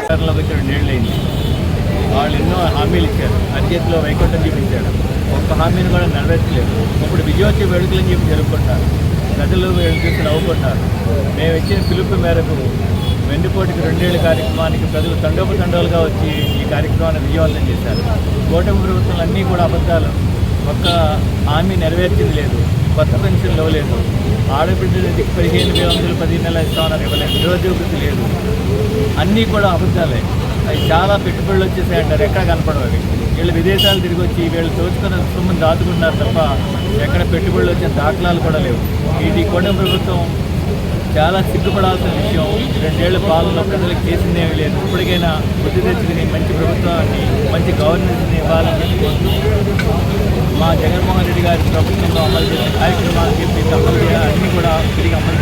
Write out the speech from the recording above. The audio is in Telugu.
అధికారంలోకి వచ్చి 2 ఏళ్ళు అయింది. వాళ్ళు ఎన్నో హామీలు ఇచ్చారు, అరిచేతిలో వైకుంఠం చూపించారు, ఒక్క హామీని కూడా నెరవేర్చలేదు. ఇప్పుడు విజయోత్సవ వేడుకలని చెప్పి జరుపుకుంటారు, ప్రజలు వీళ్ళు చూసి నవ్వుకుంటారు. మేము ఇచ్చిన పిలుపు మేరకు వెండిపోటుకి 2 ఏళ్ళ కార్యక్రమానికి ప్రజలు తండోపతండాలుగా వచ్చి ఈ కార్యక్రమాన్ని విజయవంతం చేశారు. కూటమి ప్రభుత్వాలు అన్నీ కూడా అబద్ధాలు. ఒక్క హామీ నెరవేర్చింది లేదు, కొత్త పెన్షన్లు ఇవ్వలేదు, ఆడబిడ్డలకి 15,000 10 నెలలు ఇస్తామన్నారు, ఇవ్వలేదు, నిరుద్యోగ వృత్తి లేదు, అన్నీ కూడా అబద్ధాలే. అవి చాలా పెట్టుబడులు వచ్చేసాయంటారు, ఎక్కడ కనపడవు. వీళ్ళు విదేశాలు తిరిగి వచ్చి వీళ్ళు దోచుకున్న సొమ్మును దాచుకుంటున్నారు తప్ప ఎక్కడ పెట్టుబడులు వచ్చిన దాఖలాలు కూడా లేవు. ఇది కూటమి ప్రభుత్వం చాలా సిగ్గుపడాల్సిన విషయం. 2 ఏళ్ల పాలనలో ప్రజలకు చేసిందేమీ లేదు. ఇప్పటికైనా బుద్ధి తెచ్చుకుని మంచి ప్రభుత్వాన్ని, మంచి గవర్నెన్స్ని ఇవ్వాలని మా జగన్మోహన్ రెడ్డి గారి ప్రభుత్వంలో అమలు చేసిన కార్యక్రమాలు చెప్పి అమలు చేయాలి, అన్నీ కూడా తిరిగి అమలు